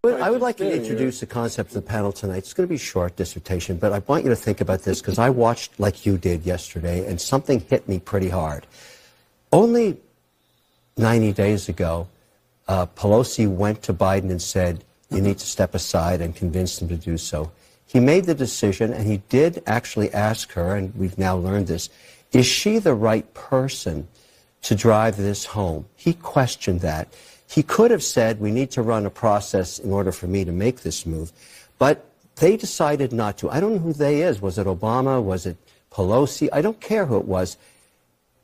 I would like to introduce the concept of the panel tonight. It's going to be a short dissertation, but I want you to think about this because I watched like you did yesterday, and something hit me pretty hard. Only 90 days ago, Pelosi went to Biden and said, you need to step aside, and convinced him to do so. He made the decision, and he did actually ask her, and we've now learned this, is she the right person to drive this home? He questioned that. He could have said, we need to run a process in order for me to make this move. But they decided not to. I don't know who they is. Was it Obama? Was it Pelosi? I don't care who it was.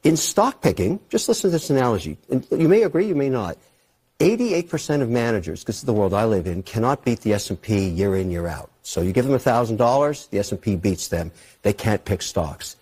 In stock picking, just listen to this analogy. And you may agree, you may not. 88% of managers, because this is the world I live in, cannot beat the S&P year in, year out. So you give them $1,000, the S&P beats them. They can't pick stocks.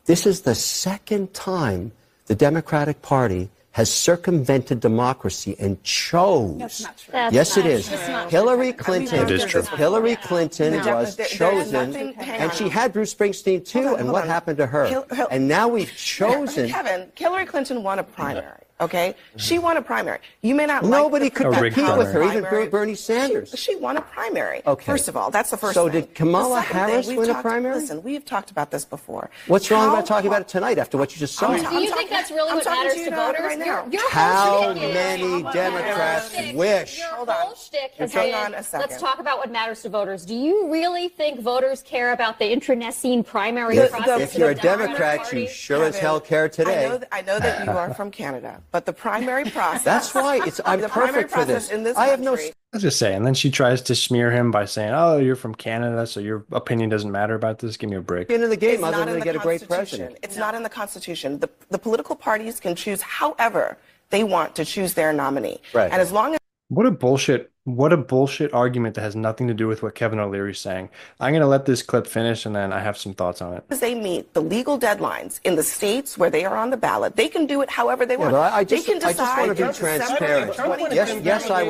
This is the second time the Democratic Party has circumvented democracy and chose. That's not true. Yes, it is. Hillary true. Clinton. It is true. Hillary Clinton was chosen, and she had Bruce Springsteen too. And what happened to her? And now we've chosen. Kevin, Hillary Clinton won a primary. Okay, she won a primary. You may not. Nobody like could compete with her, even Bernie Sanders. She won a primary. Okay. First of all, that's the first So thing. did Kamala Harris win a primary? Listen, we've talked about this before. What's wrong about talking about it tonight after what you just saw? Do you think that's really what matters to voters? Right now. How many Democrats wish? Your whole shtick has Hang been, on a second. let's talk about what matters to voters. Do you really think voters care about the internecine primary process? If you're a Democrat, you sure as hell care today. I know that you are from Canada, but the primary process. That's why I'm perfect for this. I have no. I was just saying. And then she tries to smear him by saying, "Oh, you're from Canada, so your opinion doesn't matter about this. Give me a break." Into the game, It's other not than in to the get a great Constitution. president. It's not in the Constitution. The political parties can choose however they want to choose their nominee. Right. And as long as What a bullshit argument that has nothing to do with what Kevin O'Leary's saying. I'm going to let this clip finish, and then I have some thoughts on it. they meet the legal deadlines in the states where they are on the ballot, they can do it however they want. I they just can want to be transparent. Yes, I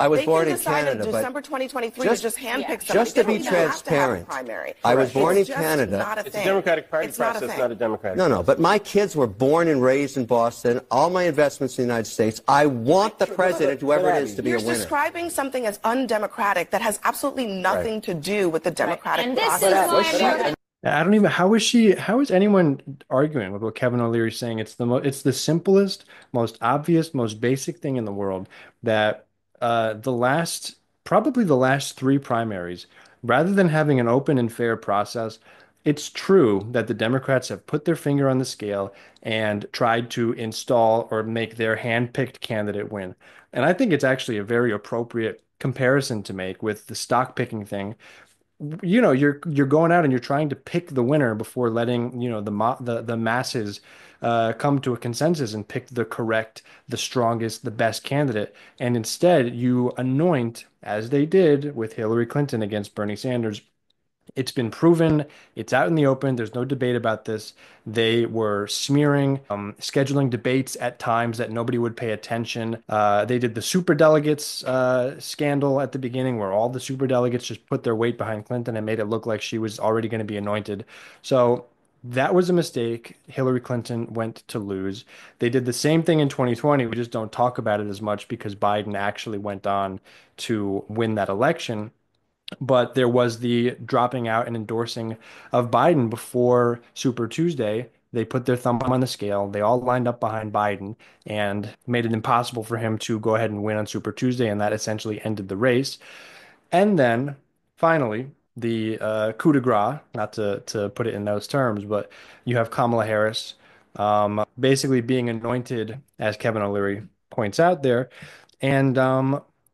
was born in Canada, in but December 2023 to just handpick somebody. just to They be don't have to have a transparent, primary. I was born in It's just Canada. not a It's a thing. Democratic Party It's not a process, thing. not a Democratic. No, but my kids were born and raised in Boston. All my investments in the United States. I want the president, whoever it is, to be a You're winner. describing something as undemocratic that has absolutely nothing to do with the democratic And this process. is why I don't even. How is anyone arguing with what Kevin O'Leary's saying? It's the simplest, most obvious, most basic thing in the world that probably the last three primaries, rather than having an open and fair process, it's true that the Democrats have put their finger on the scale and tried to install or make their hand-picked candidate win. And I think it's actually a very appropriate comparison to make with the stock picking thing. You're going out and you're trying to pick the winner before letting the masses come to a consensus and pick the correct, the strongest, the best candidate. And instead you anoint, as they did with Hillary Clinton against Bernie Sanders. It's been proven. It's out in the open. There's no debate about this. They were smearing, scheduling debates at times that nobody would pay attention. They did the superdelegates scandal at the beginning where all the superdelegates just put their weight behind Clinton and made it look like she was already going to be anointed. So that was a mistake. Hillary Clinton went to lose. They did the same thing in 2020. We just don't talk about it as much because Biden actually went on to win that election. But there was the dropping out and endorsing of Biden before Super Tuesday. They put their thumb on the scale. They all lined up behind Biden and made it impossible for him to go ahead and win on Super Tuesday. And that essentially ended the race. And then finally, the coup de grace, not to put it in those terms, but you have Kamala Harris basically being anointed, as Kevin O'Leary points out there. And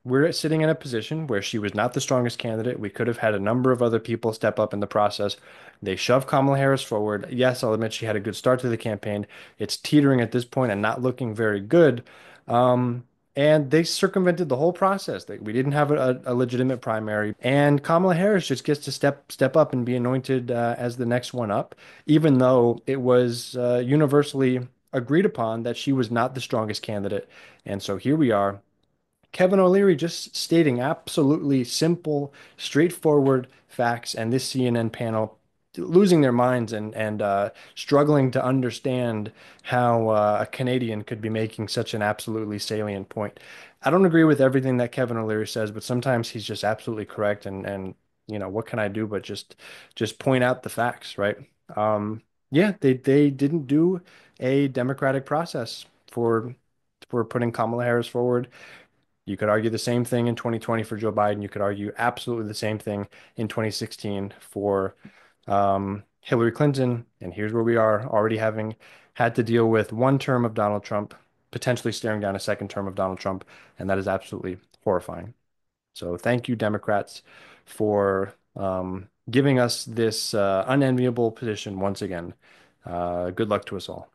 we're sitting in a position where she was not the strongest candidate. We could have had a number of other people step up in the process. They shoved Kamala Harris forward. Yes, I'll admit she had a good start to the campaign. It's teetering at this point and not looking very good. And they circumvented the whole process. We didn't have a legitimate primary. And Kamala Harris just gets to step up and be anointed as the next one up, even though it was universally agreed upon that she was not the strongest candidate. And so here we are. Kevin O'Leary just stating absolutely simple, straightforward facts, and this CNN panel losing their minds and struggling to understand how a Canadian could be making such an absolutely salient point. I don't agree with everything that Kevin O'Leary says, but sometimes he's just absolutely correct. And what can I do but just point out the facts, right? Yeah, they didn't do a democratic process for putting Kamala Harris forward. You could argue the same thing in 2020 for Joe Biden. You could argue absolutely the same thing in 2016 for Hillary Clinton. And here's where we are, already having had to deal with one term of Donald Trump, potentially staring down a second term of Donald Trump. And that is absolutely horrifying. So thank you, Democrats, for giving us this unenviable position once again. Good luck to us all.